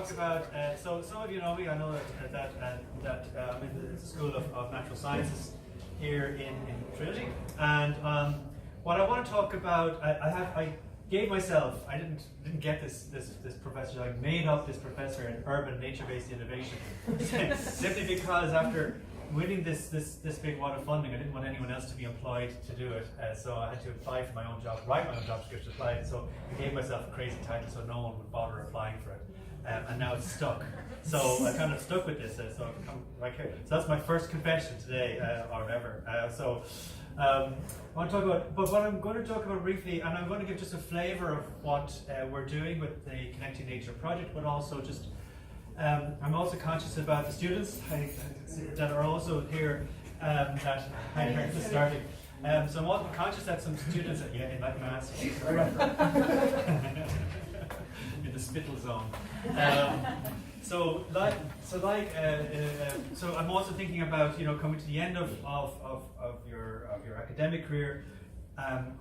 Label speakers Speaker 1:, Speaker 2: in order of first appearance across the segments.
Speaker 1: talk about, so some of you know me, I know that I'm in the School of Natural Sciences here in Trinity, and what I want to talk about, I gave myself, I didn't get this professor, I made up this professor in urban nature-based innovation, simply because after winning this big wad of funding, I didn't want anyone else to be employed to do it, so I had to apply for my own job, write my own job description, apply it, so I gave myself a crazy title so no one would bother applying for it, and now it's stuck. So I kind of stuck with this, so I've come right here. So that's my first confession today, or ever. I want to talk about, but what I'm going to talk about briefly, and I'm going to give just a flavour of what we're doing with the Connecting Nature project, but also just I'm also conscious about the students that are also here that I heard this starting. So I'm also conscious that some students, in like maths, in the spittle zone. So I'm also thinking about coming to the end of your academic career.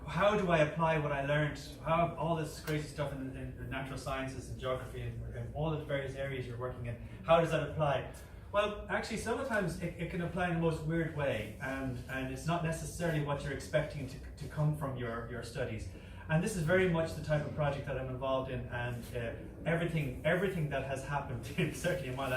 Speaker 1: How do I apply what I learned? How all this crazy stuff in natural sciences and geography and all the various areas you're working in, how does that apply? Well, actually, sometimes it can apply in the most weird way, and it's not necessarily what you're expecting to come from your studies. And this is very much the type of project that I'm involved in, and everything that has happened, certainly in my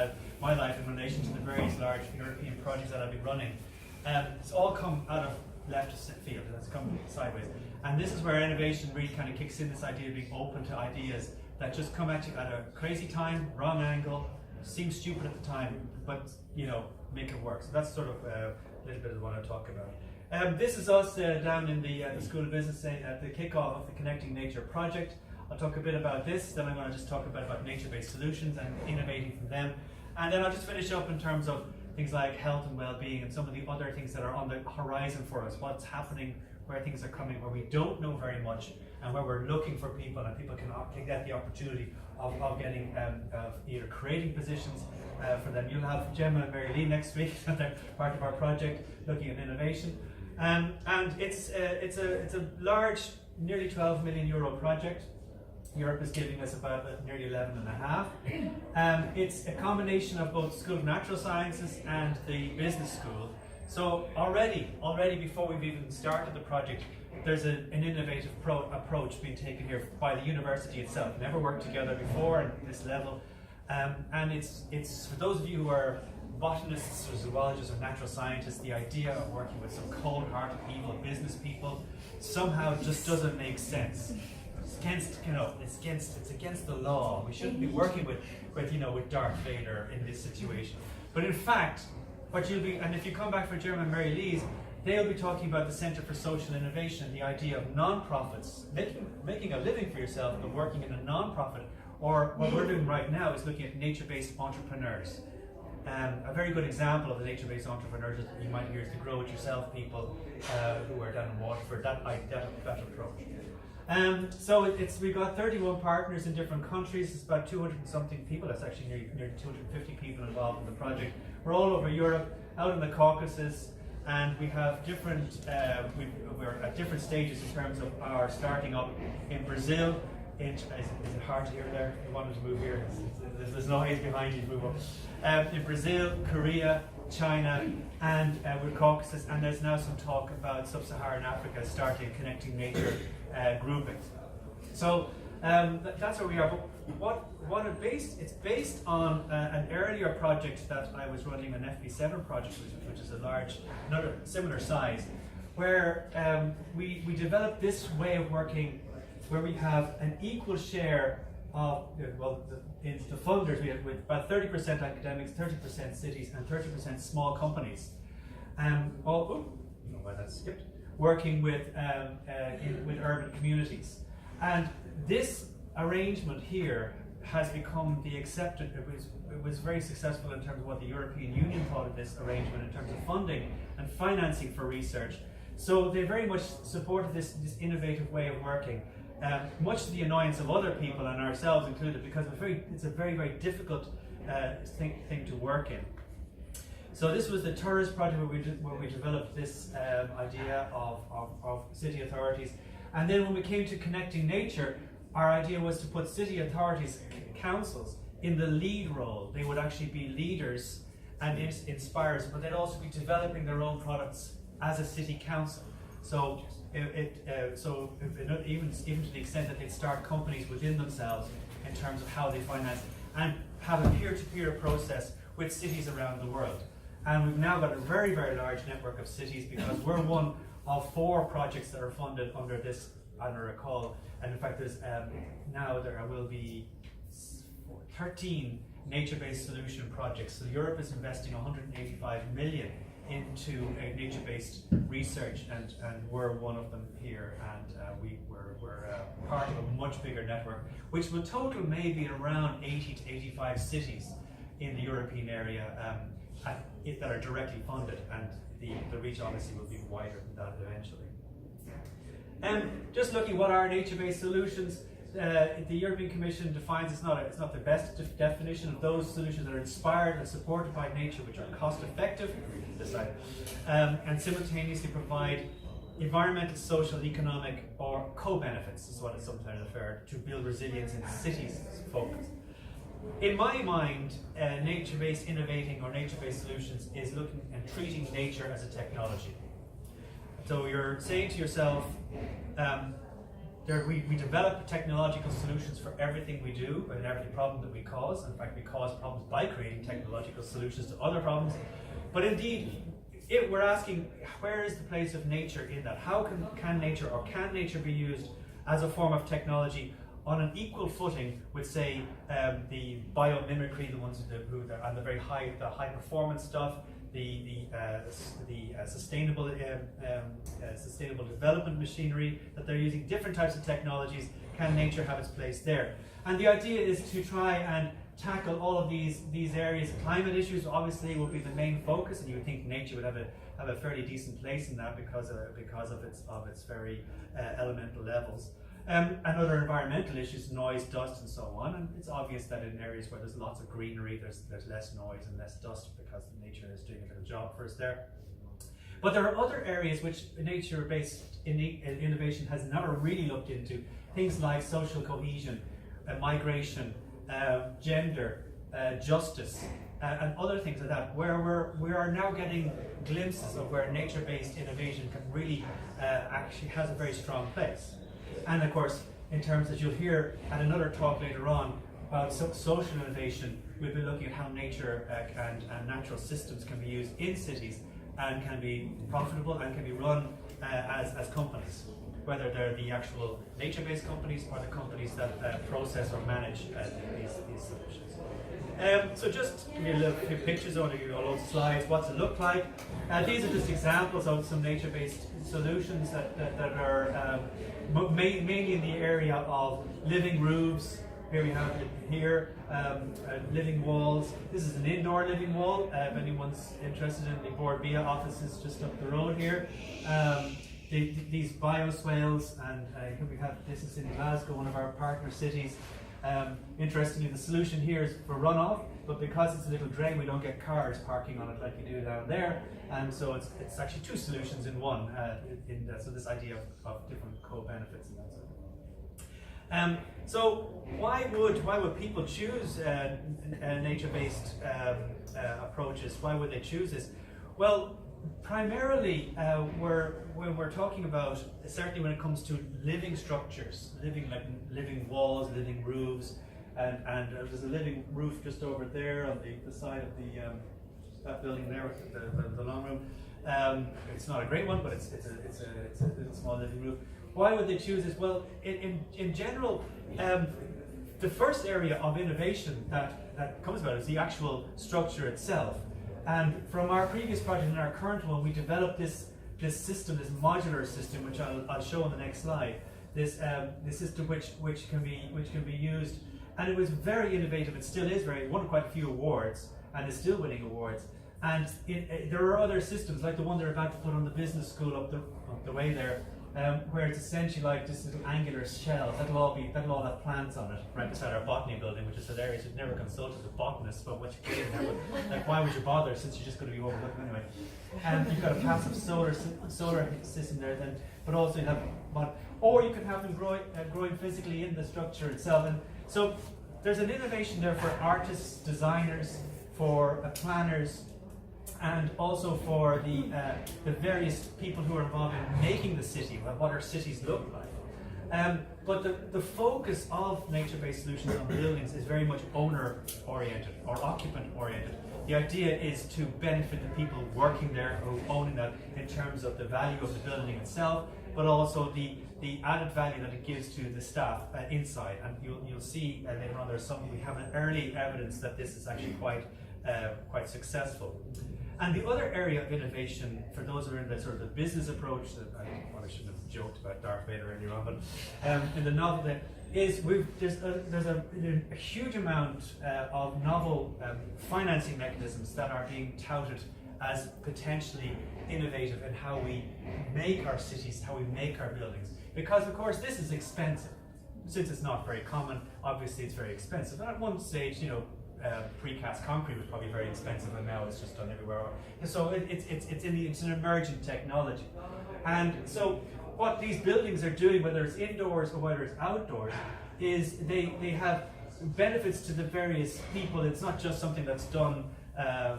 Speaker 1: life in relation to the various large European projects that I've been running, it's all come out of left field, that's come sideways. And this is where innovation really kind of kicks in, this idea of being open to ideas that just come at you at a crazy time, wrong angle, seem stupid at the time, but make it work. So that's sort of a little bit of what I talk about. This is us down in the School of Business at the kickoff of the Connecting Nature project. I'll talk a bit about this, then I'm going to just talk about nature-based solutions and innovating from them. And then I'll just finish up in terms of things like health and well-being and some of the other things that are on the horizon for us, what's happening, where things are coming, where we don't know very much, and where we're looking for people, and people can get the opportunity of getting either creating positions for them. You'll have Gemma and Mary Lee next week, they're part of our project looking at innovation. And it's a large, nearly 12 million euro project. Europe is giving us about nearly 11.5. It's a combination of both School of Natural Sciences and the business school. So already before we've even started the project, there's an innovative approach being taken here by the university itself. Never worked together before at this level, and it's for those of you who are botanists or zoologists or natural scientists, the idea of working with some cold-hearted, evil business people somehow just doesn't make sense. It's against the law. We shouldn't be working with Darth Vader in this situation. But in fact, and if you come back for Gemma and Mary Lee's, they'll be talking about the Centre for Social Innovation, the idea of non-profits, making a living for yourself and working in a non-profit. Or what we're doing right now is looking at nature-based entrepreneurs. A very good example of the nature-based entrepreneurs that you might hear is the Grow It Yourself people who are down in Waterford, that approach. So we've got 31 partners in different countries. It's about 200 and something people. That's actually nearly 250 people involved in the project. We're all over Europe, out in the Caucasus, and we have different. We're at different stages in terms of our starting up in Brazil. Is it hard to hear there? You wanted to move here. There's no haze behind you. Move up. In Brazil, Korea, China, and with Caucasus, and there's now some talk about sub-Saharan Africa starting Connecting Nature groupings. So that's where we are. But it's based on an earlier project that I was running, an FP7 project, which is another similar size, where we developed this way of working, where we have an equal share of the funders. We have with about 30% academics, 30% cities, and 30% small companies. I don't know why that skipped. Working with urban communities, and this arrangement here has become the accepted. It was very successful in terms of what the European Union thought of this arrangement in terms of funding and financing for research. So they very much supported this innovative way of working. Much to the annoyance of other people and ourselves included, because it's a very, very difficult thing to work in. So this was the Tourist project where we developed this idea of city authorities. And then when we came to Connecting Nature, our idea was to put city authorities, councils, in the lead role. They would actually be leaders and inspirers, but they'd also be developing their own products as a city council. So even to the extent that they'd start companies within themselves in terms of how they finance and have a peer-to-peer process with cities around the world. And we've now got a very, very large network of cities because we're one of 4 projects that are funded under this, under a call. And in fact, there's now there will be 13 nature-based solution projects. So Europe is investing 185 million into nature-based research, and we're one of them here, and we're part of a much bigger network, which will total maybe around 80 to 85 cities in the European area that are directly funded, and the reach obviously will be wider than that eventually. Just looking what are nature-based solutions, the European Commission defines it's not the best definition of those solutions that are inspired and supported by nature, which are cost-effective, and simultaneously provide environmental, social, economic, or co-benefits, is what is sometimes referred to, build resilience in cities focus. In my mind, nature-based innovating or nature-based solutions is looking and treating nature as a technology. So you're saying to yourself, we develop technological solutions for everything we do and every problem that we cause. In fact, we cause problems by creating technological solutions to other problems. But indeed, we're asking, where is the place of nature in that? How can nature be used as a form of technology on an equal footing with, say, the biomimicry, the ones and the very high performance stuff, the sustainable development machinery that they're using, different types of technologies. Can nature have its place there? And the idea is to try and tackle all of these areas. Climate issues obviously will be the main focus, and you would think nature would have a fairly decent place in that because of its very elemental levels. And other environmental issues, noise, dust, and so on. And it's obvious that in areas where there's lots of greenery, there's less noise and less dust because nature is doing a little job for us there. But there are other areas which nature-based innovation has never really looked into. Things like social cohesion, migration, gender, justice, and other things like that, where we are now getting glimpses of where nature-based innovation can really actually has a very strong place. And of course, in terms, as you'll hear at another talk later on about social innovation, we'll be looking at how nature and natural systems can be used in cities and can be profitable and can be run as companies, whether they're the actual nature-based companies or the companies that process or manage these solutions. So just give you a few pictures, I want to give you all those slides. What's it look like? These are just examples of some nature-based solutions that are mainly in the area of living roofs. Here we have living walls. This is an indoor living wall. If anyone's interested in the Board Bia offices just up the road here. These bioswales, and here we have, this is in Glasgow, one of our partner cities. Interestingly, the solution here is for runoff, but because it's a little drain, we don't get cars parking on it like you do down there, and so it's actually 2 solutions in one. So this idea of different co-benefits and that sort of thing. So why would people choose nature-based approaches? Why would they choose this? Well, primarily, when we're talking about, certainly when it comes to living structures, living walls, living roofs, and there's a living roof just over there on the side of that building there, the long room. It's not a great one, but it's a little small living roof. Why would they choose this? Well, in general, the first area of innovation that comes about is the actual structure itself. And from our previous project and our current one, we developed this system, this modular system, which I'll show on the next slide. This system which can be used, and it was very innovative. It still is it won quite a few awards and is still winning awards. And there are other systems like the one they're about to put on the business school up the way there, where it's essentially like this little angular shell that'll all have plants on it right beside our botany building, which is hilarious. We've never consulted a botanist about what you can do. Like, why would you bother since you're just going to be overlooking anyway? And you've got a passive solar system there, then, but also you have, or you can have them growing physically in the structure itself. And so there's an innovation there for artists, designers, for planners, and also for the various people who are involved in making the city, what our cities look like. But the focus of nature-based solutions on buildings is very much owner-oriented or occupant-oriented. The idea is to benefit the people working there who own that in terms of the value of the building itself, but also the added value that it gives to the staff inside. And you'll see later on we have an early evidence that this is actually quite successful. And the other area of innovation, for those who are in the sort of the business approach, I shouldn't have joked about Darth Vader earlier on, but in the novel there's a huge amount of novel financing mechanisms that are being touted as potentially innovative in how we make our cities, how we make our buildings. Because of course this is expensive. Since it's not very common, obviously it's very expensive. And at one stage, precast concrete was probably very expensive, and now it's just done everywhere. So it's an emerging technology. And so what these buildings are doing, whether it's indoors or whether it's outdoors, is they have benefits to the various people. It's not just something that's done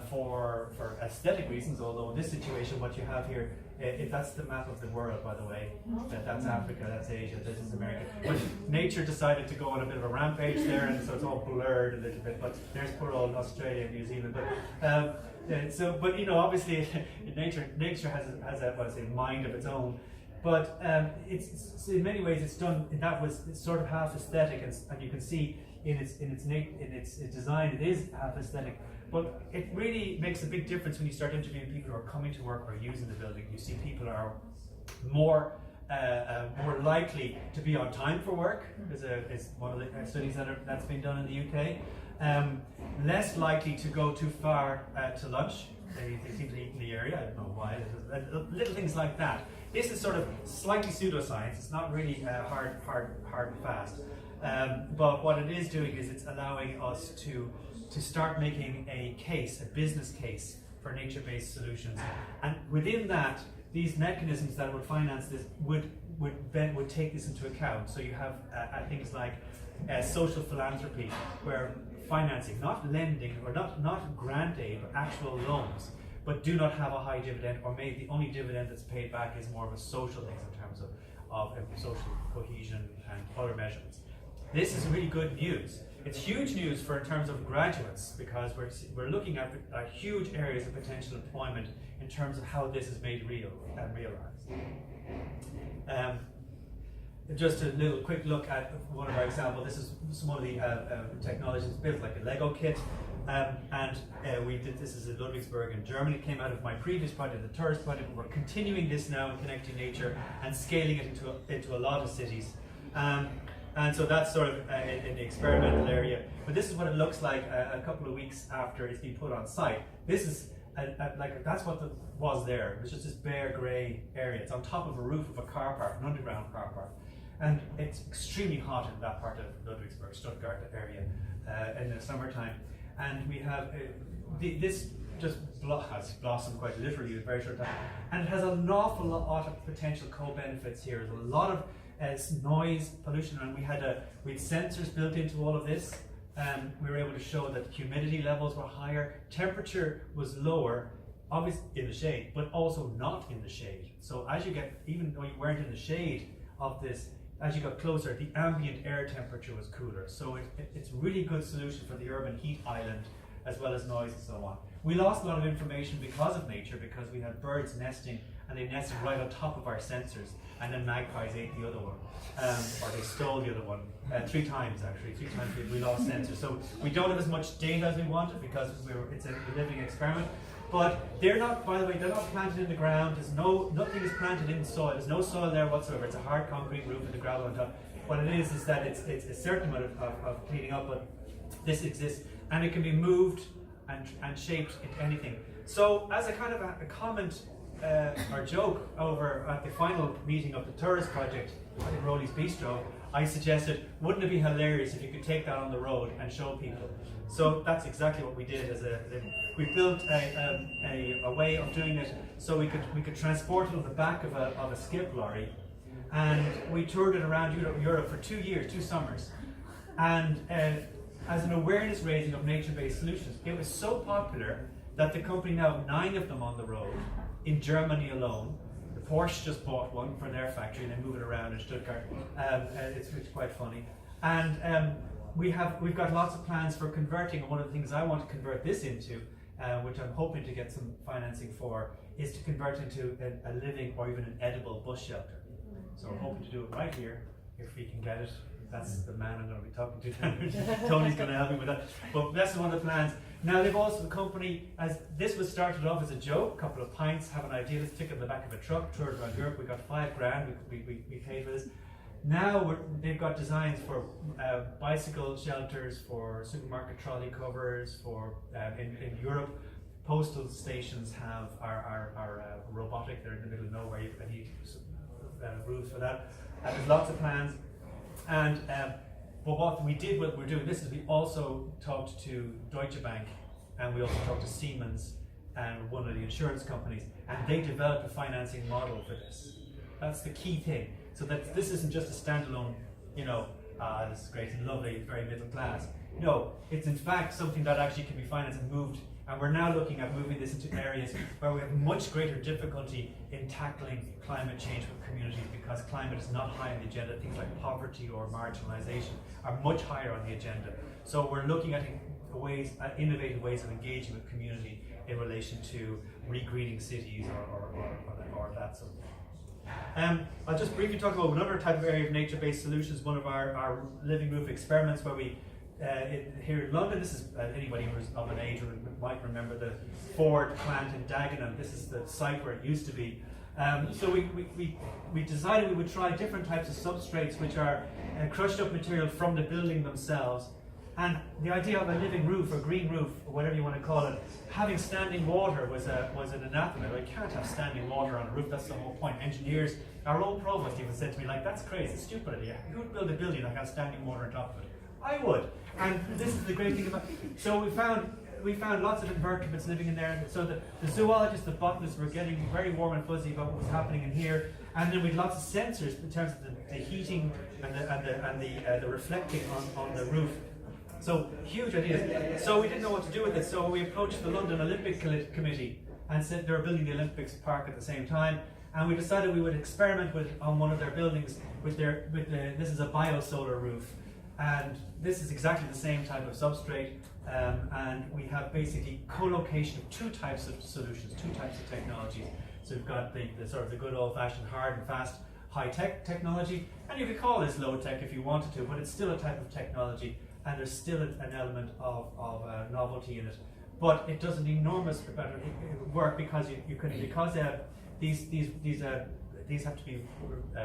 Speaker 1: for aesthetic reasons, although in this situation what you have here, if that's the map of the world, by the way, that's Africa, that's Asia, this is America. But nature decided to go on a bit of a rampage there, and so it's all blurred a little bit, but there's poor old Australia and New Zealand. But obviously nature has a mind of its own. But it's in many ways it's done. It's sort of half aesthetic, and you can see in its design it is half aesthetic. But it really makes a big difference when you start interviewing people who are coming to work or using the building. You see people are more likely to be on time for work. Is one of the studies that's been done in the UK. Less likely to go too far to lunch. They seem to eat in the area. I don't know why. Little things like that. This is sort of slightly pseudoscience. It's not really hard and fast. But what it is doing is it's allowing us to start making a business case for nature-based solutions. And within that, these mechanisms that would finance this would take this into account. So you have things like social philanthropy, where financing, not lending or not grant aid, but actual loans, but do not have a high dividend, or maybe the only dividend that's paid back is more of a social thing in terms of social cohesion and other measurements. This is really good news. It's huge news in terms of graduates, because we're looking at huge areas of potential employment in terms of how this is made real and realized. Just a little quick look at one of our examples. This is one of the technologies built like a Lego kit, we did this in Ludwigsburg in Germany. It came out of my previous project, the tourist project. We're continuing this now in Connecting Nature and scaling it into a lot of cities. And so that's sort of in the experimental area. But this is what it looks like a couple of weeks after it's been put on site. This is that's what was there. It was just this bare grey area. It's on top of a roof of a car park, an underground car park. And it's extremely hot in that part of Ludwigsburg, Stuttgart area in the summertime. And we have this just has blossomed quite literally in a very short time. And it has an awful lot of potential co-benefits here. There's a lot of noise pollution, and we had sensors built into all of this. We were able to show that humidity levels were higher, temperature was lower, obviously in the shade, but also not in the shade. So as you get, even though you weren't in the shade of this, as you got closer, the ambient air temperature was cooler. So it's a really good solution for the urban heat island, as well as noise and so on. We lost a lot of information because of nature, because we had birds nesting, and they nested right on top of our sensors, and then magpies ate the other one, or they stole the other one, 3 times actually. 3 times we lost sensors. So we don't have as much data as we wanted, because it's a living experiment. But they're not, by the way, they're not planted in the ground. Nothing is planted in soil. There's no soil there whatsoever. It's a hard concrete roof with the gravel on top. What it is that it's a certain amount of cleaning up, but this exists, and it can be moved and shaped into anything. So as a kind of a comment or joke over at the final meeting of the tourist project in Rowley's Bistro, I suggested, wouldn't it be hilarious if you could take that on the road and show people? So that's exactly what we did. We built a way of doing it so we could transport it on the back of a skip lorry, and we toured it around Europe for 2 years, 2 summers, and as an awareness raising of nature-based solutions. It was so popular that the company now have 9 of them on the road in Germany alone. The Porsche just bought one for their factory and they move it around in Stuttgart. It's quite funny. And we've got lots of plans for converting, and one of the things I want to convert this into, which I'm hoping to get some financing for, is to convert into a living or even an edible bus shelter. So we're hoping to do it right here, if we can get it. That's the man I'm going to be talking to. Tony's going to help me with that. But that's one of the plans. Now they've also, the company, as this was started off as a joke, a couple of pints, have an idea, let's stick it in the back of a truck, tour around Europe, we got $5,000, we paid for this. Now they've got designs for bicycle shelters, for supermarket trolley covers, for in Europe, postal stations are robotic, they're in the middle of nowhere, you need roofs for that. There's lots of plans. And but what we're doing this is we also talked to Deutsche Bank, and we also talked to Siemens and one of the insurance companies, and they developed a financing model for this. That's the key thing. So that this isn't just a standalone, this is great and lovely, very middle class. No, it's in fact something that actually can be financed and moved. And we're now looking at moving this into areas where we have much greater difficulty in tackling climate change with communities, because climate is not high on the agenda. Things like poverty or marginalization are much higher on the agenda. So we're looking at innovative ways of engaging with community in relation to regreening cities or that sort of thing. I'll just briefly talk about another type of area of nature-based solutions, one of our living roof experiments where we here in London, this is anybody who's of an age might remember the Ford plant in Dagenham. This is the site where it used to be. So we decided we would try different types of substrates, which are crushed up material from the building themselves. And the idea of a living roof or green roof, or whatever you want to call it, having standing water was an anathema. You can't have standing water on a roof. That's the whole point. Engineers, our own provost even said to me, that's crazy, it's a stupid idea. Who would build a building that has standing water on top of it? I would. And this is the great thing about it. So we found lots of invertebrates living in there. So the zoologists, the botanists were getting very warm and fuzzy about what was happening in here. And then we had lots of sensors in terms of the heating and the reflecting on the roof. So huge ideas. So we didn't know what to do with it. So we approached the London Olympic Committee and said they were building the Olympics Park at the same time. And we decided we would experiment on one of their buildings this is a biosolar roof. And this is exactly the same type of substrate, and we have basically co-location of 2 types of solutions, 2 types of technologies. So we've got the sort of the good old-fashioned hard and fast high-tech technology, and you could call this low-tech if you wanted to, but it's still a type of technology, and there's still an element of novelty in it. But it does an enormous amount of work because these have to be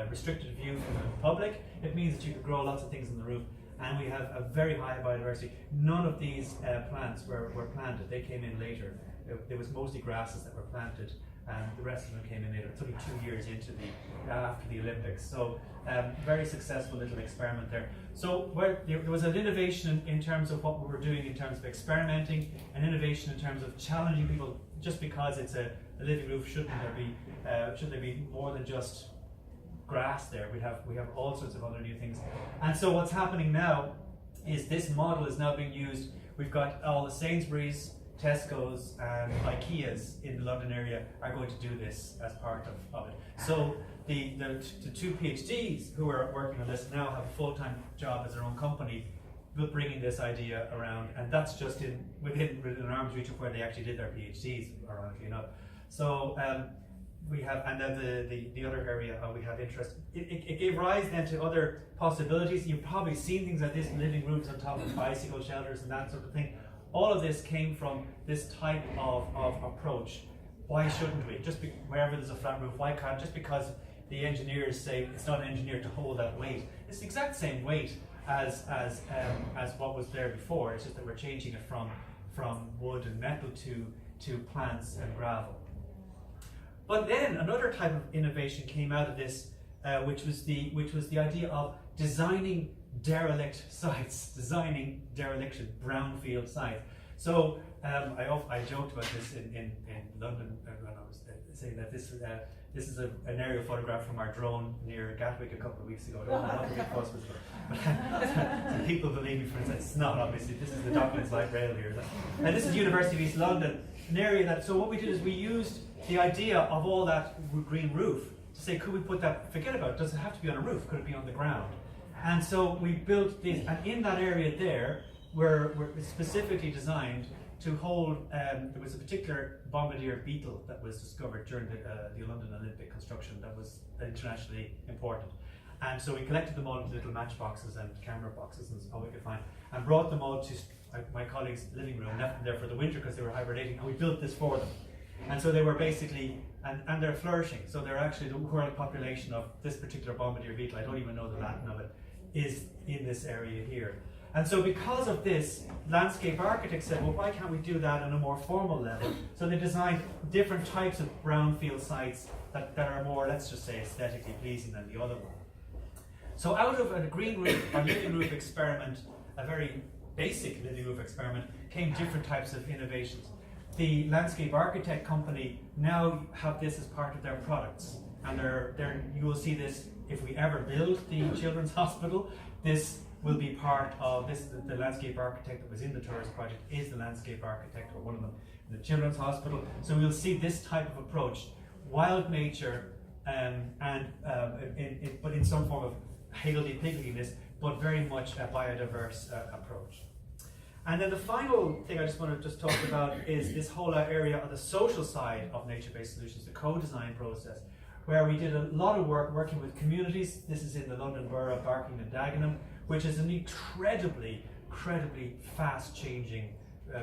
Speaker 1: restricted view from the public. It means that you can grow lots of things in the roof. And we have a very high biodiversity. None of these plants were planted. They came in later. There was mostly grasses that were planted, and the rest of them came in later. It's only 2 years after the Olympics. So very successful little experiment there. So there was an innovation in terms of what we were doing in terms of experimenting, an innovation in terms of challenging people. Just because it's a living roof, should there be more than just grass there? We have all sorts of other new things. And so what's happening now is this model is now being used. We've got all the Sainsbury's, Tesco's and IKEA's in the London area are going to do this as part of it. So the 2 PhDs who are working on this now have a full-time job as their own company, bringing this idea around, and that's just within arm's reach of where they actually did their PhDs, ironically enough. So we have, and then the other area we have interest. It gave rise then to other possibilities. You've probably seen things like this, living roofs on top of bicycle shelters and that sort of thing. All of this came from this type of approach. Why shouldn't we? Wherever there's a flat roof, why can't? Just because the engineers say it's not engineered to hold that weight. It's the exact same weight as what was there before. It's just that we're changing it from wood and metal to plants and gravel. But then another type of innovation came out of this, which was the idea of designing derelict sites, designing dereliction, brownfield sites. So I joked about this in London when I was saying that this is an aerial photograph from our drone near Gatwick a couple of weeks ago. I don't know what the big fuss was about. Some people believe me, for instance, it's not obviously. This is the Docklands Light Rail here. And this is University of East London, an area that, so what we did is we used the idea of all that green roof to say, could we put that, forget about it, does it have to be on a roof, could it be on the ground? And so we built these, and in that area there, we're specifically designed to hold, there was a particular bombardier beetle that was discovered during the London Olympic construction that was internationally important. And so we collected them all into little matchboxes and camera boxes and all we could find, and brought them all to my colleague's living room, left them there for the winter because they were hibernating, and we built this for them. And so they were basically, and they're flourishing, so they're actually the world population of this particular bombardier beetle, I don't even know the Latin of it, is in this area here. And so because of this, landscape architects said, well, why can't we do that on a more formal level? So they designed different types of brownfield sites that are more, let's just say, aesthetically pleasing than the other one. So out of a green roof or living roof experiment, a very basic living roof experiment, came different types of innovations. The landscape architect company now have this as part of their products. And you will see this if we ever build the children's hospital. This will be part of this. The landscape architect that was in the tourist project is the landscape architect, or one of them, in the children's hospital. So we'll see this type of approach, wild nature, but in some form of higgledy-piggliness, but very much a biodiverse approach. And then the final thing I just want to talk about is this whole area of the social side of nature-based solutions, the co-design process, where we did a lot of work working with communities. This is in the London Borough of Barking and Dagenham, which is an incredibly fast-changing,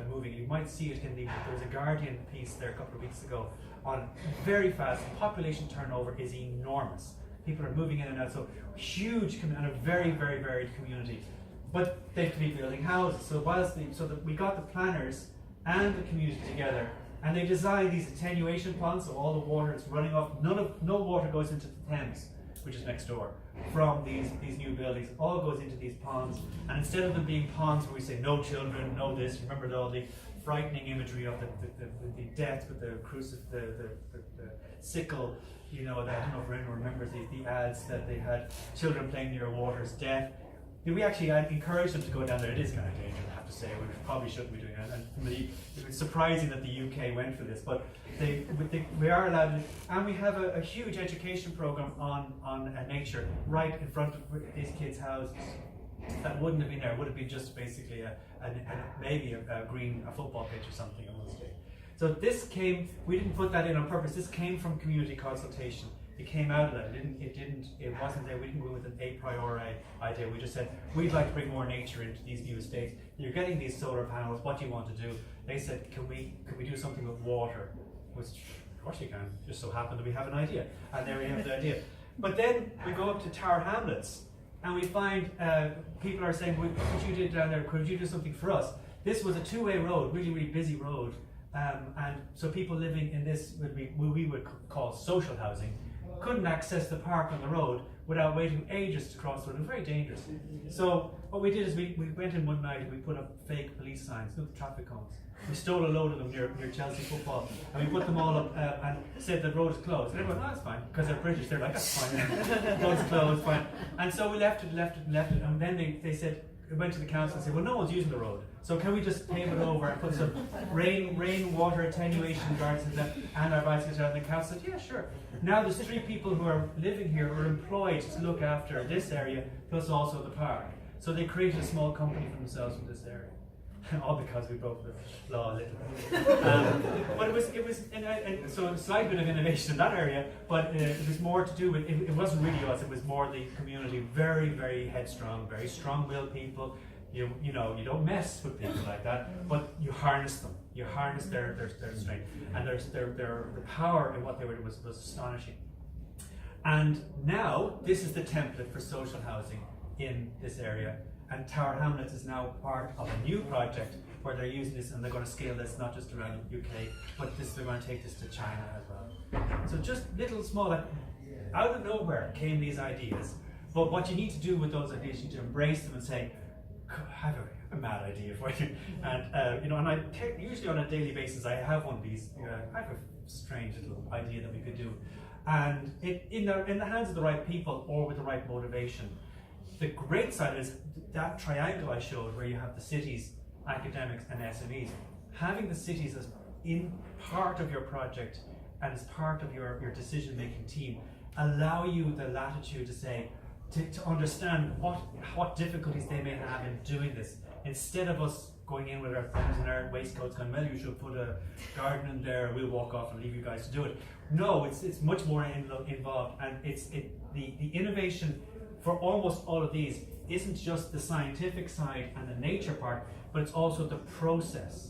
Speaker 1: moving. You might see it in there was a Guardian piece there a couple of weeks ago on very fast. Population turnover is enormous. People are moving in and out, so huge and a very varied community. But they have to be building houses. So we got the planners and the community together, and they designed these attenuation ponds, so all the water is running off. No water goes into the Thames, which is next door, from these new buildings. All goes into these ponds, and instead of them being ponds where we say no children, no this, remember all the frightening imagery of the death with the sickle. You know, I don't know if anyone remembers the ads that they had children playing near water's death. We actually encouraged them to go down there. It is kind of dangerous, I have to say. We probably shouldn't be doing it. And it was surprising that the UK went for this, but we are allowed to, and we have a huge education program on nature right in front of these kids' houses. That wouldn't have been there. It would have been just basically maybe a football pitch or something on one stage. So this came. We didn't put that in on purpose. This came from community consultation. It came out of that. It wasn't there. We didn't go with an a priori idea. We just said, we'd like to bring more nature into these new estates. You're getting these solar panels. What do you want to do? They said, can we do something with water? Which, of course you can. Just so happened that we have an idea. And there we have the idea. But then we go up to Tower Hamlets, and we find people are saying, what you did down there, could you do something for us? This was a two-way road, really busy road. And so people living in this, what we would call social housing, couldn't access the park on the road without waiting ages to cross the road. It was very dangerous. So what we did is we went in one night and we put up fake police signs, no traffic cones. We stole a load of them near Chelsea football, and we put them all up and said the road is closed. And everyone, that's fine, because they're British. They're like, that's fine. Road's closed, fine. And so we left it, and then they said, we went to the council and said, well, no one's using the road, so can we just pave it over and put some rainwater attenuation guards in that, and our bicycles around? And the council said, yeah, sure. Now there's 3 people who are living here who are employed to look after this area, plus also the park. So they created a small company for themselves in this area. All because we broke the law a little bit. But it was so a slight bit of innovation in that area, but it was more to do with, it wasn't really us, it was more the community, very headstrong, very strong-willed people. You know, you don't mess with people like that, but you harness them. You harness their strength, and the power in what they were was astonishing. And now this is the template for social housing in this area. And Tower Hamlets is now part of a new project where they're using this, and they're going to scale this not just around the UK, but they're going to take this to China as well. So just little small, out of nowhere came these ideas. But what you need to do with those ideas, you need to embrace them and say, I'm mad idea for you. And and I usually on a daily basis I have one of these. I have a strange little idea that we could do, and in the hands of the right people or with the right motivation. The great side is that triangle I showed, where you have the cities, academics, and SMEs. Having the cities as in part of your project and as part of your decision-making team allow you the latitude to say, to understand what difficulties they may have in doing this, instead of us going in with our thumbs in our waistcoats going, well, you should put a garden in there, we'll walk off and leave you guys to do it. No, it's much more involved, and the innovation for almost all of these isn't just the scientific side and the nature part, but it's also the process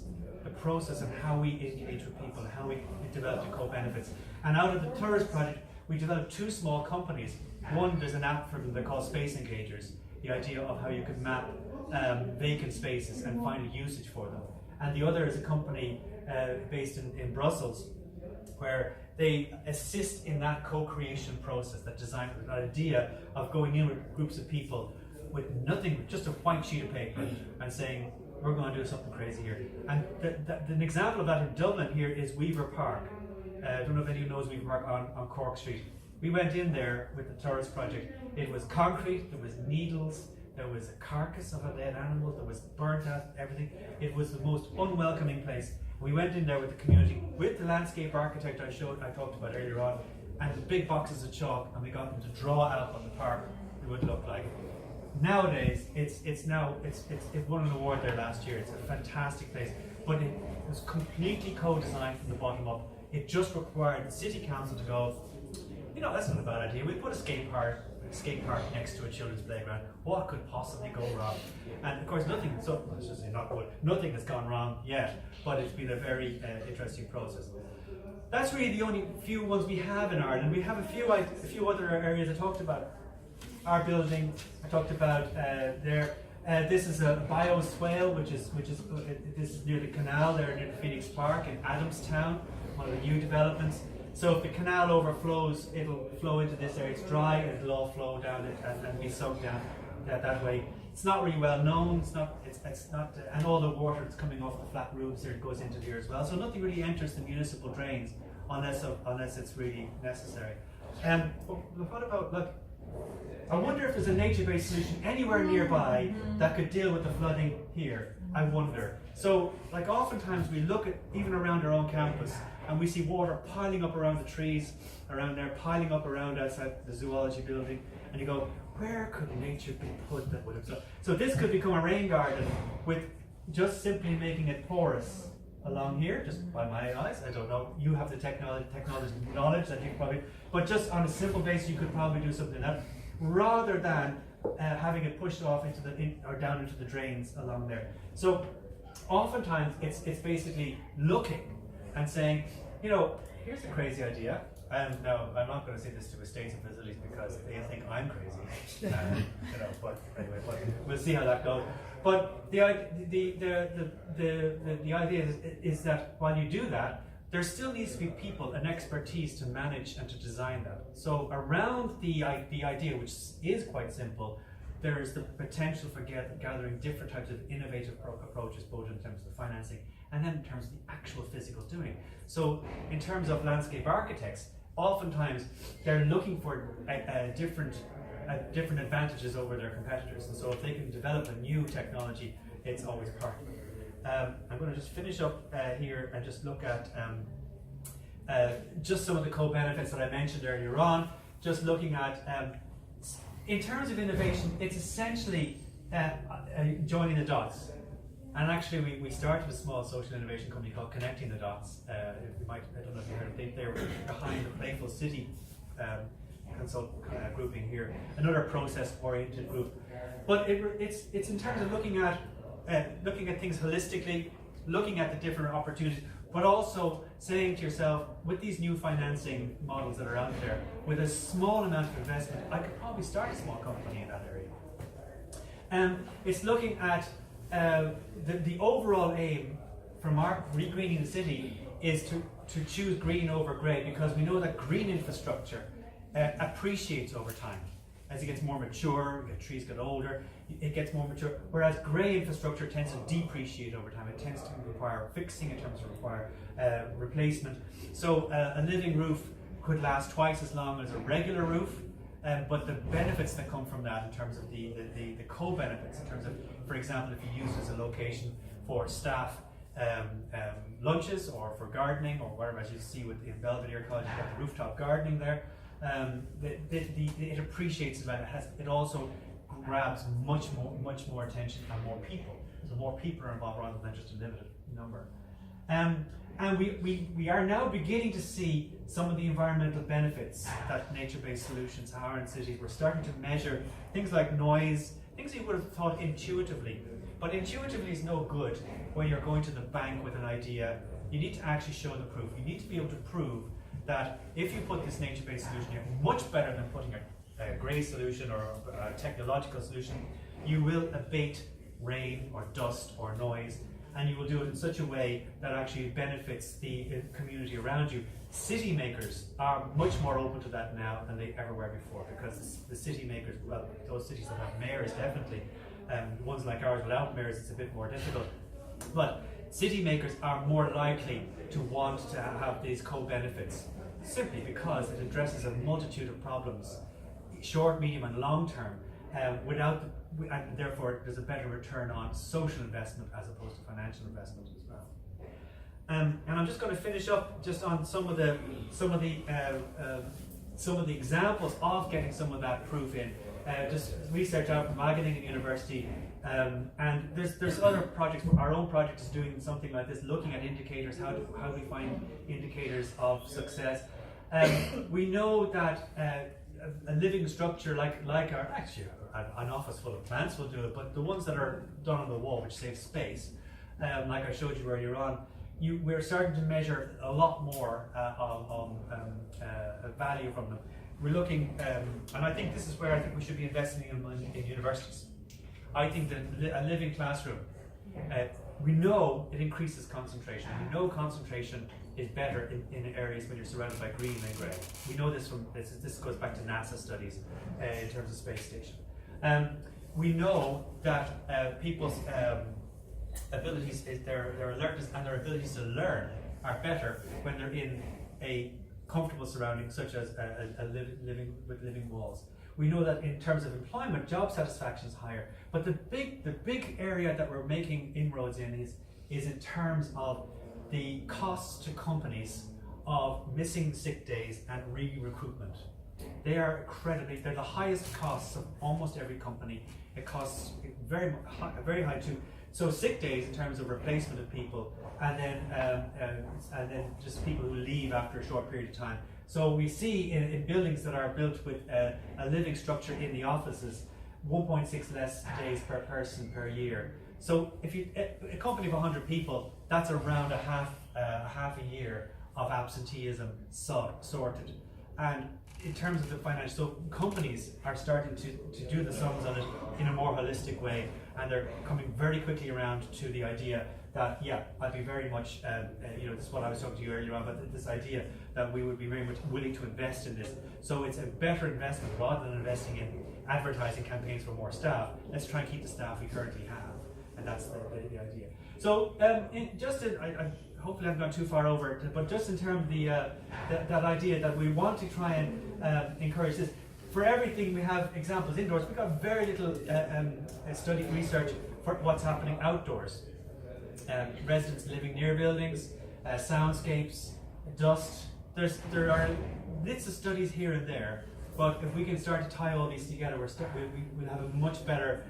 Speaker 1: and how we engage with people, how we develop the co-benefits. And out of the tourist project, we developed 2 small companies. One, there's an app for them they're called Space Engagers, the idea of how you could map vacant spaces and find a usage for them. And the other is a company based in Brussels, where they assist in that co-creation process, that design, that idea of going in with groups of people with nothing, just a white sheet of paper, and saying, we're going to do something crazy here. And an example of that in Dublin here is Weaver Park. I don't know if anyone knows Weaver Park on Cork Street. We went in there with the tourist project. It was concrete, there was needles, there was a carcass of a dead animal, there was burnt out, everything. It was the most unwelcoming place. We went in there with the community, with the landscape architect I talked about earlier on, and the big boxes of chalk, and we got them to draw out what the park would look like. Nowadays, it won an award there last year. It's a fantastic place, but it was completely co-designed from the bottom up. It just required the city council to go, that's not a bad idea. We put a skate park next to a children's playground. What could possibly go wrong? And of course, nothing has gone wrong yet, but it's been a very interesting process. That's really the only few ones we have in Ireland. We have a few other areas I talked about. Our building, I talked about there. This is a bioswale, which is this is near the canal there, near the Phoenix Park in Adamstown, one of the new developments. So if the canal overflows, it'll flow into this area. It's dry, and it'll all flow down it and be soaked down that way. It's not really well known. It's not, and all the water that's coming off the flat roofs there goes into here as well. So nothing really enters the municipal drains unless it's really necessary. What about I wonder if there's a nature-based solution anywhere nearby that could deal with the flooding here. I wonder. So, oftentimes we look at even around our own campus, and we see water piling up around the trees, around there, piling up around outside the zoology building, and you go, where could nature be put that would have? So this could become a rain garden with just simply making it porous along here, just by my eyes. I don't know. You have the technology knowledge that you probably, but just on a simple basis, you could probably do something like that, rather than having it pushed off or down into the drains along there. So oftentimes it's basically looking and saying, here's a crazy idea. No, I'm not going to say this to estates and facilities because they think I'm crazy. But anyway, we'll see how that goes. But the idea is that while you do that, there still needs to be people and expertise to manage and to design that. So around the idea, which is quite simple, there is the potential for gathering different types of innovative approaches, both in terms of the financing and then in terms of the actual physical doing. So in terms of landscape architects, oftentimes they're looking for different advantages over their competitors, and so if they can develop a new technology, it's always part of it. I'm going to just finish up here and just look at just some of the co-benefits that I mentioned earlier on. Just looking at, in terms of innovation, it's essentially joining the dots. And actually, we started a small social innovation company called Connecting the Dots. I don't know if you heard of it. They were behind the Playful City grouping here, another process-oriented group. But it's in terms of looking at things holistically, looking at the different opportunities, but also saying to yourself, with these new financing models that are out there, with a small amount of investment, I could probably start a small company in that area. It's looking at the overall aim from our regreening the city is to choose green over grey, because we know that green infrastructure appreciates over time. As it gets more mature, trees get older, it gets more mature. Whereas grey infrastructure tends to depreciate over time. It tends to require fixing, it tends to require replacement. So a living roof could last twice as long as a regular roof, but the benefits that come from that in terms of the co-benefits, in terms of, for example, if you use it as a location for staff lunches or for gardening or whatever, as you see in Belvedere College, you've got the rooftop gardening there. It appreciates it, and it also grabs much more attention and more people. So more people are involved rather than just a limited number. And we are now beginning to see some of the environmental benefits that nature-based solutions are in cities. We're starting to measure things like noise, things you would have thought intuitively. But intuitively is no good when you're going to the bank with an idea. You need to actually show the proof. You need to be able to prove that if you put this nature-based solution here, much better than putting a grey solution or a technological solution, you will abate rain or dust or noise, and you will do it in such a way that actually benefits the community around you. City makers are much more open to that now than they ever were before, because the city makers, well, those cities that have mayors definitely, ones like ours without mayors it's a bit more difficult, but city makers are more likely to want to have these co-benefits, simply because it addresses a multitude of problems, short, medium and long term, and therefore there's a better return on social investment as opposed to financial investment as well. And I'm just going to finish up just on some of the examples of getting some of that proof in. Just research out from Wageningen University, and there's other projects. Our own project is doing something like this, looking at indicators. How do we find indicators of success? We know that a living structure like our, actually an office full of plants will do it, but the ones that are done on the wall, which save space, like I showed you earlier on, we're starting to measure a lot more of value from them. We're looking, and I think this is where I think we should be investing in universities. I think that a living classroom, we know it increases concentration. We know concentration is better in areas when you're surrounded by green and grey. We know this from, this goes back to NASA studies in terms of space station. We know that people's abilities, their alertness and their abilities to learn are better when they're in a comfortable surrounding, such as living walls. We know that in terms of employment, job satisfaction is higher. But the big area that we're making inroads in is in terms of the costs to companies of missing sick days and re-recruitment. They're the highest costs of almost every company. It costs very high too. So sick days in terms of replacement of people, and then just people who leave after a short period of time. So we see in buildings that are built with a living structure in the offices, 1.6 less days per person per year. So if a company of 100 people, that's around a half a year of absenteeism sorted. And in terms of the financial, so companies are starting to do the sums on it in a more holistic way, and they're coming very quickly around to the idea that, yeah, I'd be very much, this is what I was talking to you earlier on, but this idea that we would be very much willing to invest in this. So it's a better investment rather than investing in advertising campaigns for more staff. Let's try and keep the staff we currently have, and that's the idea. So hopefully I haven't gone too far over it, but just in terms of that idea that we want to try and encourage this. For everything we have examples indoors. We've got very little study research for what's happening outdoors. Residents living near buildings, soundscapes, dust. There are bits of studies here and there, but if we can start to tie all these together, we'll have a much better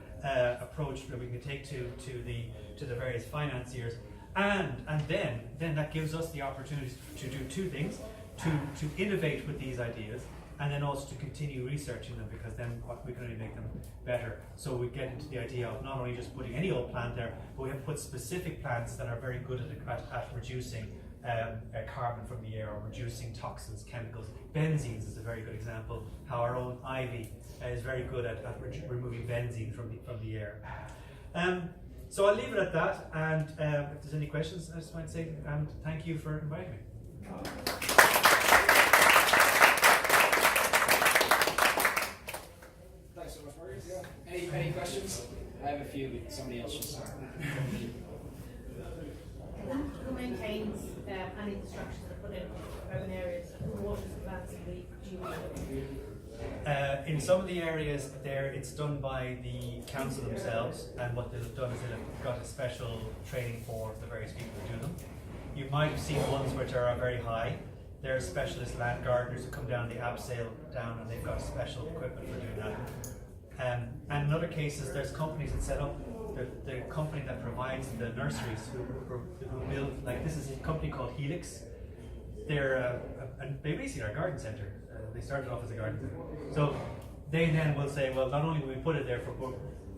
Speaker 1: approach that we can take to the various financiers. And then that gives us the opportunity to do two things: to innovate with these ideas, and then also to continue researching them, because then we can only make them better. So we get into the idea of not only just putting any old plant there, but we have to put specific plants that are very good at reducing carbon from the air, or reducing toxins, chemicals. Benzenes is a very good example, how our own ivy is very good at removing benzene from the air. So I'll leave it at that, and if there's any questions, I just want to say thank you for inviting me.
Speaker 2: Any questions? I have a few, but somebody else should start.
Speaker 3: Who maintains any of the structures that are put in urban areas? Who waters the plants and
Speaker 1: in some of the areas there, it's done by the council themselves, and what they've done is they've got a special training for the various people who do them. You might have seen ones which are very high. There are specialist land gardeners who come down the abseil down, and they've got special equipment for doing that. And in other cases, there's companies that set up. The company that provides the nurseries who build, like this is a company called Helix. They basically are a garden centre. They started off as a garden centre. So they then will say, well, not only will we put it there but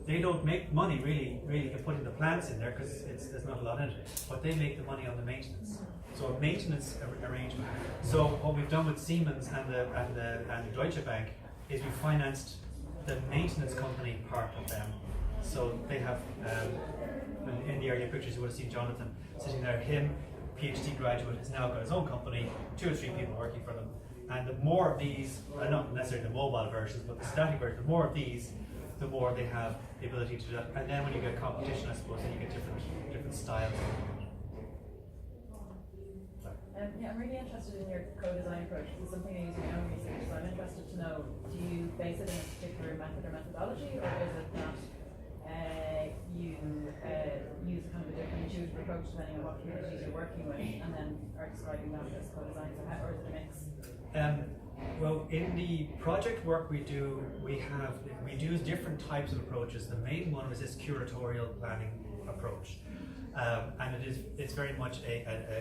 Speaker 1: they don't make money really putting the plants in there because there's not a lot in it, but they make the money on the maintenance. So a maintenance arrangement. So what we've done with Siemens and Deutsche Bank is we financed the maintenance company part of them. So they have, in the earlier pictures you would have seen Jonathan sitting there, him, PhD graduate, has now got his own company, 2 or 3 people working for them. And the more of these, not necessarily the mobile versions, but the static version, the more of these, the more they have the ability to do that. And then when you get competition, I suppose, then you get different styles.
Speaker 4: Yeah, I'm really interested in your co-design approach. It's something I use in my own research, so I'm interested to know, do you base it in a particular method or methodology, or is it that you use kind of a different intuitive approach depending on what communities you're working with, and then are describing that as co-design, or is it a mix?
Speaker 1: Well, in the project work we do, we use different types of approaches. The main one was this curatorial planning approach, and it's very much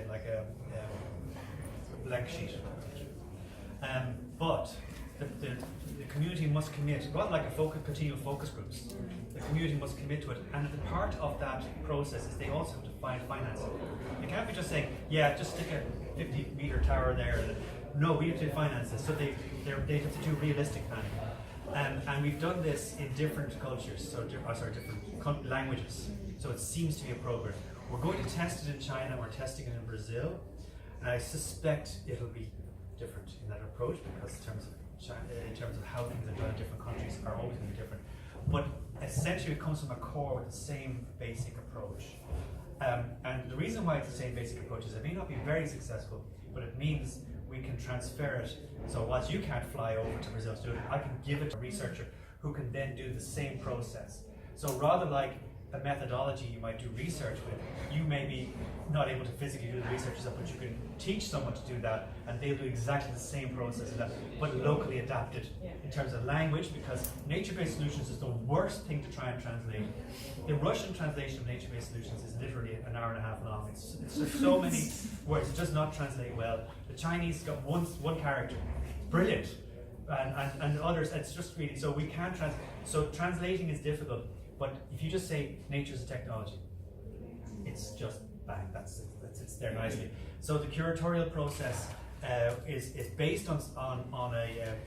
Speaker 1: like a blank sheet. But the community must commit, rather like a continual focus groups. The community must commit to it, and the part of that process is they also have to find financing. You can't be just saying, yeah, just stick a 50-meter tower there. No, we have to finance this. So they have to do realistic planning, and we've done this in different cultures, different languages. So it seems to be a program. We're going to test it in China. We're testing it in Brazil, and I suspect it'll be different in that approach because in terms of how things are done in different countries are always going to be different. But essentially, it comes from a core with the same basic approach. And the reason why it's the same basic approach is it may not be very successful, but it means we can transfer it. So whilst you can't fly over to Brazil to do it, I can give it to a researcher who can then do the same process. So rather like a methodology you might do research with, you may be not able to physically do the research yourself, but you can teach someone to do that, and they'll do exactly the same process of that, but locally adapted in terms of language, because nature-based solutions is the worst thing to try and translate. The Russian translation of nature-based solutions is literally an hour and a half long. It's just so many words, it does not translate well. The Chinese got one character, brilliant, and others, it's just really, so we can't so translating is difficult, but if you just say nature's a technology, it's just bang, it's there nicely. So the curatorial process is based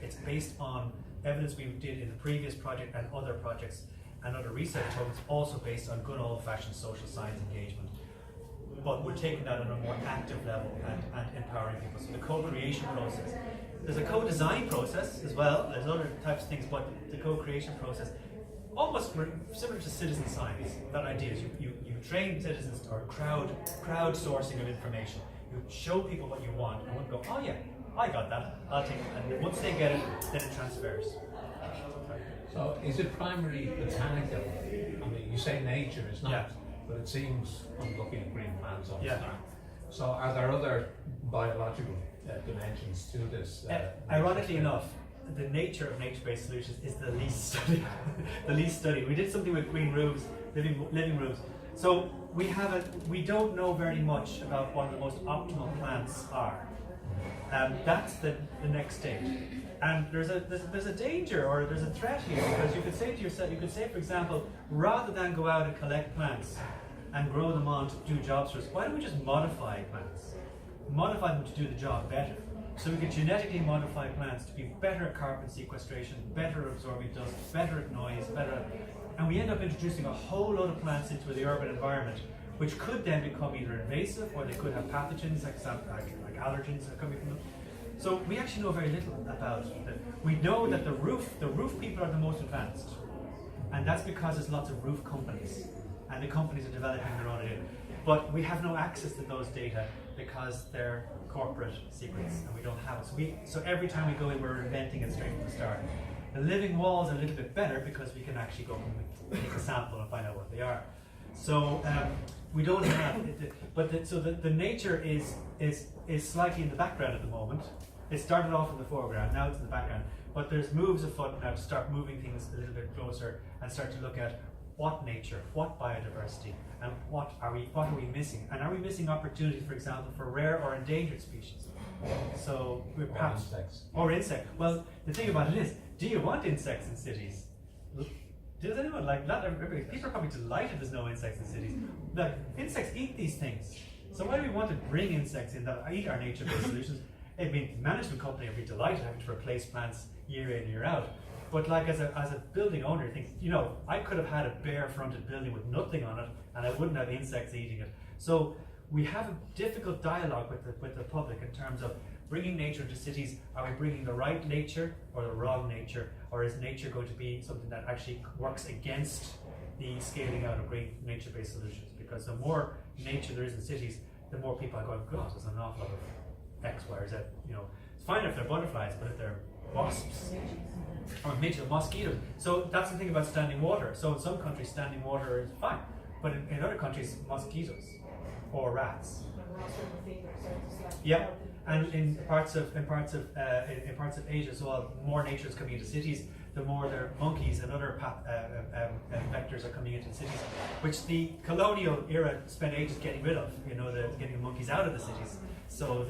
Speaker 1: it's based on evidence we did in the previous project and other projects and other research programs, also based on good old-fashioned social science engagement. But we're taking that on a more active level and empowering people. So the co-creation process. There's a co-design process as well. There's other types of things, but the co-creation process, almost similar to citizen science. That idea is you train citizens or crowdsourcing of information. You show people what you want, and one go, oh yeah, I got that, I'll take it. And then once they get it, then it transfers.
Speaker 5: So is it primarily botanical? I mean, you say nature is not, but it seems, I'm looking at green plants all the time. So are there other biological dimensions to this?
Speaker 1: Ironically enough, the nature of nature-based solutions is the least studied. The least studied. We did something with green roofs, living roofs. So we don't know very much about what the most optimal plants are. That's the next stage. And there's a danger, or there's a threat here, because you could say to yourself, for example, rather than go out and collect plants and grow them on to do jobs for us, why don't we just modify plants? Modify them to do the job better. So we can genetically modify plants to be better at carbon sequestration, better at absorbing dust, better at noise, and we end up introducing a whole load of plants into the urban environment, which could then become either invasive, or they could have pathogens like allergens that are coming from them. So we actually know very little about it. We know that the roof people are the most advanced, and that's because there's lots of roof companies, and the companies are developing their own data. But we have no access to those data because they're corporate secrets, and we don't have it. So every time we go in, we're inventing it straight from the start. The living walls are a little bit better because we can actually go and take a sample and find out what they are. So we don't have, so the nature is slightly in the background at the moment. It started off in the foreground, now it's in the background. But there's moves afoot now to start moving things a little bit closer and start to look at what nature, what biodiversity, and what are we missing? And are we missing opportunities, for example, for rare or endangered species? So we're perhaps or insects. Well, the thing about it is, do you want insects in cities? Does anyone like that? People are probably delighted there's no insects in cities. Like, insects eat these things. So why do we want to bring insects in that eat our nature-based solutions? I mean, the management company would be delighted having to replace plants year in, year out. But like as a building owner, you think, you know, I could have had a bare-fronted building with nothing on it, and I wouldn't have insects eating it. So we have a difficult dialogue with the public in terms of bringing nature into cities. Are we bringing the right nature or the wrong nature, or is nature going to be something that actually works against the scaling out of great nature-based solutions? Because the more nature there is in cities, the more people are going, God, there's an awful lot of X, Y, or Z. You know, it's fine if they're butterflies, but if they're wasps or mosquitoes. So that's the thing about standing water. So in some countries, standing water is fine, but in other countries, mosquitoes or rats. Yeah, and in parts of Asia as well, more nature is coming into cities. The more their monkeys and other vectors are coming into cities, which the colonial era spent ages getting rid of. You know, getting the monkeys out of the cities. So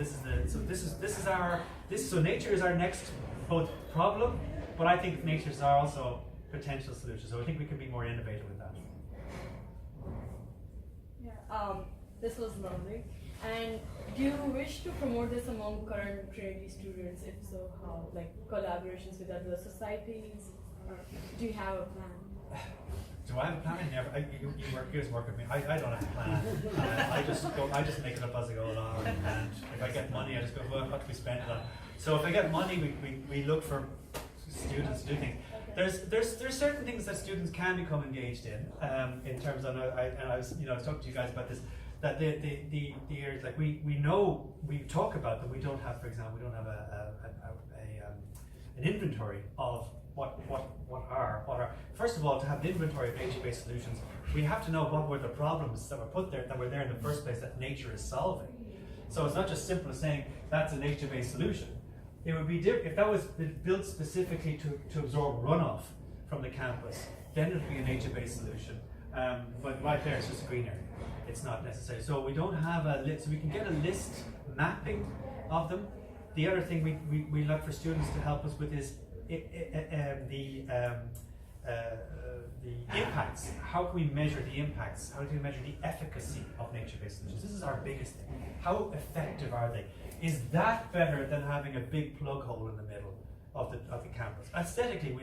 Speaker 1: so nature is our next both problem, but I think nature is also potential solution. So I think we can be more innovative with that.
Speaker 6: Yeah, this was lovely. And do you wish to promote this among current Trinity students? If so, how? Like collaborations with other societies? Or do you have a plan?
Speaker 1: Do I have a plan? Never. You guys work with me. I don't have a plan. I just make it up as I go along. And if I get money, I just go, well, what can we spend it on? So if I get money, we look for students to do things. There's certain things that students can become engaged in terms of, I was talking to you guys about this, that the areas, like we know, we talk about them, we don't have, for example, we don't have an inventory of what are. First of all, to have an inventory of nature-based solutions, we have to know what were the problems that were put there, that were there in the first place, that nature is solving. So it's not just simple as saying that's a nature-based solution. It would be different if that was built specifically to absorb runoff from the campus. Then it would be a nature-based solution. But right there, it's just a green area. It's not necessary. So we don't have a list. So we can get a list mapping of them. The other thing we look for students to help us with is the impacts. How can we measure the impacts? How do we measure the efficacy of nature-based solutions? This is our biggest thing. How effective are they? Is that better than having a big plug hole in the middle of the campus? Aesthetically,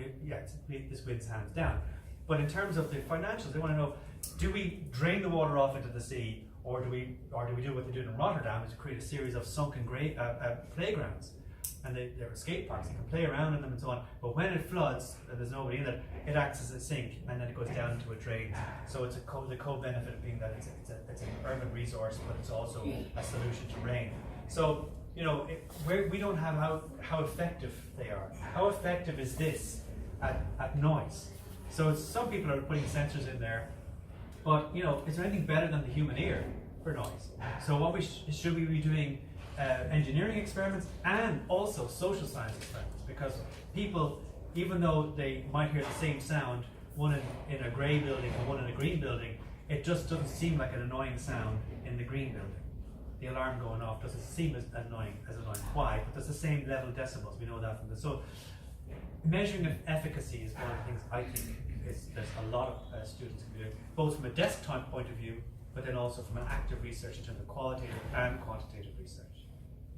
Speaker 1: this wins hands down. But in terms of the financials, they want to know: do we drain the water off into the sea, or do we do what they did in Rotterdam, is to create a series of sunken playgrounds? And they're skate parks, you can play around in them and so on. But when it floods and there's nobody in it, it acts as a sink, and then it goes down into a drain. So it's the co-benefit of being that it's an urban resource, but it's also a solution to rain. So we don't have how effective they are. How effective is this at noise? So some people are putting sensors in there, but is there anything better than the human ear for noise? So what should we be doing? Engineering experiments and also social science experiments, because people, even though they might hear the same sound, one in a grey building and one in a green building, it just doesn't seem like an annoying sound in the green building. The alarm going off doesn't seem as annoying. Why? But there's the same level of decibels. We know that from so measuring of efficacy is one of the things I think there's a lot of students can do, both from a desktop point of view, but then also from an active research in terms of qualitative and quantitative research.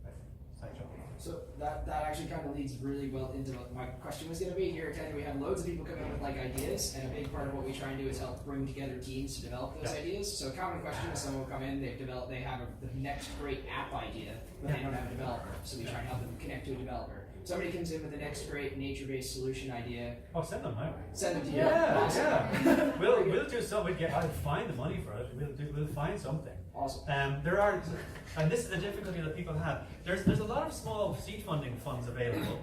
Speaker 1: Right. Side job.
Speaker 2: So that actually kind of leads really well into what my question was going to be. Here at Trinity, we have loads of people come in with like ideas, and a big part of what we try and do is help bring together teams to develop those ideas. So a common question is someone will come in, they have the next great app idea, but they don't have a developer. So we try and help them connect to a developer. Somebody comes in with the next great nature-based solution idea.
Speaker 1: Oh, send them my way.
Speaker 2: Send them to you.
Speaker 1: Yeah,
Speaker 2: Awesome.
Speaker 1: yeah. we'll do something. I'll find the money for it. We'll find something.
Speaker 2: Awesome.
Speaker 1: There are, and this is the difficulty that people have. There's a lot of small seed funding funds available,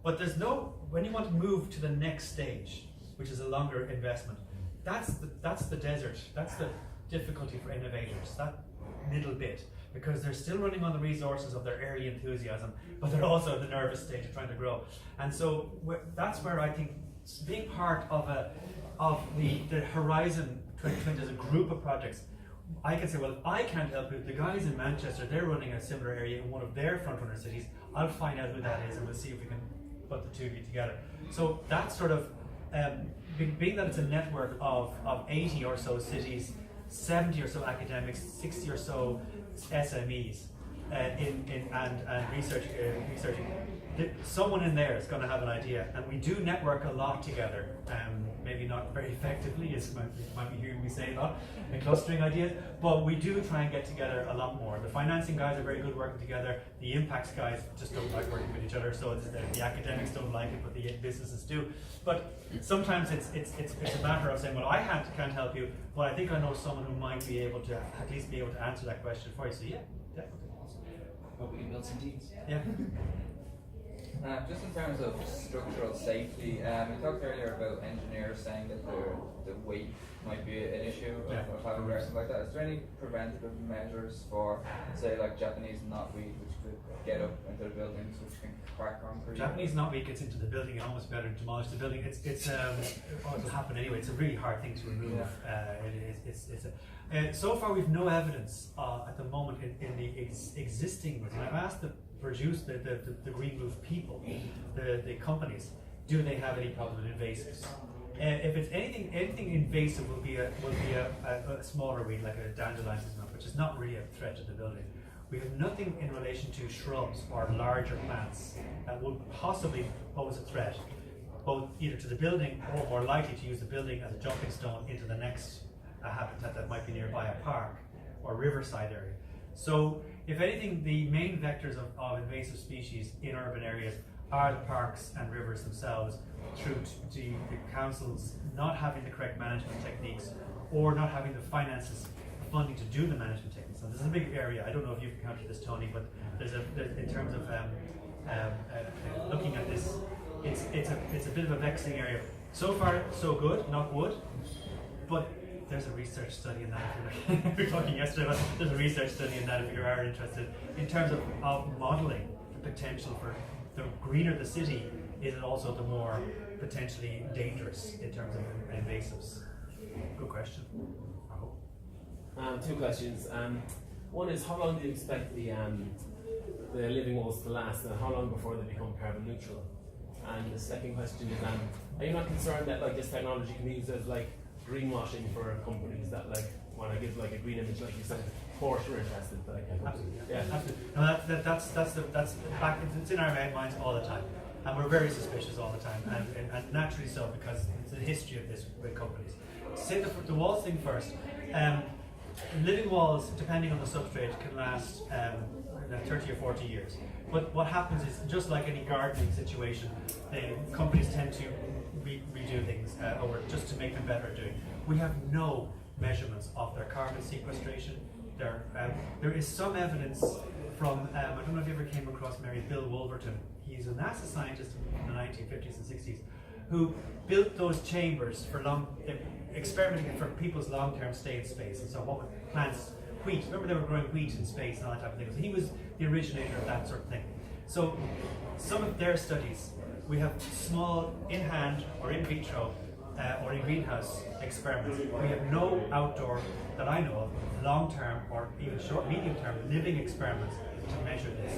Speaker 1: but there's no. When you want to move to the next stage, which is a longer investment, that's the desert. That's the difficulty for innovators. That middle bit. Because they're still running on the resources of their early enthusiasm, but they're also at the nervous stage of trying to grow. And so that's where I think being part of the Horizon 2020 as a group of projects, I can say, well, if I can't help you, the guys in Manchester, they're running a similar area in one of their front-runner cities, I'll find out who that is and we'll see if we can put the two of you together. So that's sort of, being that it's a network of 80 or so cities, 70 or so academics, 60 or so SMEs and researching. Someone in there is going to have an idea, and we do network a lot together. Maybe not very effectively, as you might be hearing me say a lot, in clustering ideas, but we do try and get together a lot more. The financing guys are very good working together. The impacts guys just don't like working with each other, so the academics don't like it, but the businesses do. But sometimes it's a matter of saying, well, I can't help you, but I think I know someone who might be able to at least be able to answer that question for you. So yeah, definitely.
Speaker 2: Hope we can build some teams.
Speaker 1: Yeah.
Speaker 7: Just in terms of structural safety, we talked earlier about engineers saying that the weight might be an issue of having something like that. Is there any preventative measures for, say, like Japanese knotweed, which could get up into the buildings, which can crack concrete?
Speaker 1: Japanese knotweed gets into the building, and almost better to demolish the building. It'll happen anyway. It's a really hard thing to remove. So far, we've no evidence at the moment in the existing. And I've asked the green roof people, the companies, do they have any problem with invasives? If it's anything invasive will be a smaller weed like a dandelion, which is not really a threat to the building. We have nothing in relation to shrubs or larger plants that would possibly pose a threat, both either to the building or more likely to use the building as a jumping stone into the next habitat that might be nearby a park or riverside area. So, if anything, the main vectors of invasive species in urban areas are the parks and rivers themselves, through to the councils not having the correct management techniques or not having the finances, funding to do the management techniques. So this is a big area. I don't know if you've encountered this, Tony, but in terms of looking at this, it's a bit of a vexing area. So far, so good, knock wood, but there's a research study in that. We were talking yesterday about there's a research study in that if you are interested, in terms of modelling the potential for the greener the city, is it also the more potentially dangerous in terms of invasives? Good question. I hope.
Speaker 8: Two questions. One is, how long do you expect the living walls to last, and how long before they become carbon neutral? And the second question is, are you not concerned that like this technology can be used as like greenwashing for companies that like want to give like a green image, like you said, Porsche were interested, but I can't.
Speaker 1: Absolutely.
Speaker 8: Yeah.
Speaker 1: Absolutely. No, that's back. It's in our minds all the time, and we're very suspicious all the time, and naturally so, because it's the history of this with companies. Say the walls thing first. Living walls, depending on the substrate, can last 30 or 40 years. But what happens is, just like any gardening situation, the companies tend to redo things over just to make them better at doing. We have no measurements of their carbon sequestration. There is some evidence from, I don't know if you ever came across Bill Wolverton. He's a NASA scientist in the 1950s and 60s who built those chambers for experimenting for people's long-term stay in space. And so what would plants, wheat, remember they were growing wheat in space and all that type of thing. So he was the originator of that sort of thing. So some of their studies, we have small in-hand or in vitro or in greenhouse experiments. We have no outdoor, that I know of, long-term or even short, medium-term living experiments to measure this.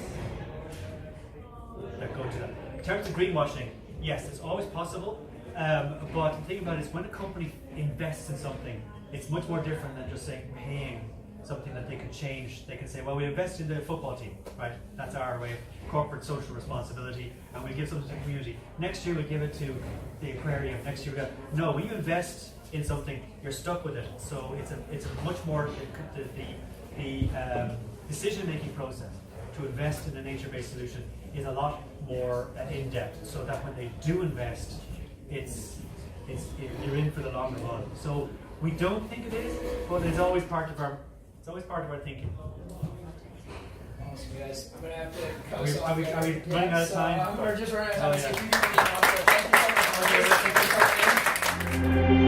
Speaker 1: That go to that. In terms of greenwashing, yes, it's always possible. But the thing about it is, when a company invests in something, it's much more different than just saying paying something that they can change. They can say, well, we invest in the football team, right? That's our way of corporate social responsibility, and we give something to the community. Next year we give it to the aquarium. Next year we go. No, when you invest in something, you're stuck with it. So it's a much more the decision-making process to invest in a nature-based solution is a lot more in depth. So that when they do invest, you're in for the longer run. So we don't think it is, but it's always part of our thinking.
Speaker 2: Awesome, guys. I'm gonna have to
Speaker 1: Are we running out of time?
Speaker 2: We're just running out of time.
Speaker 1: Oh,
Speaker 2: So
Speaker 1: yeah.
Speaker 2: keep your meeting on. So thank you so much.
Speaker 1: Thank you.
Speaker 2: Thank you for coming in.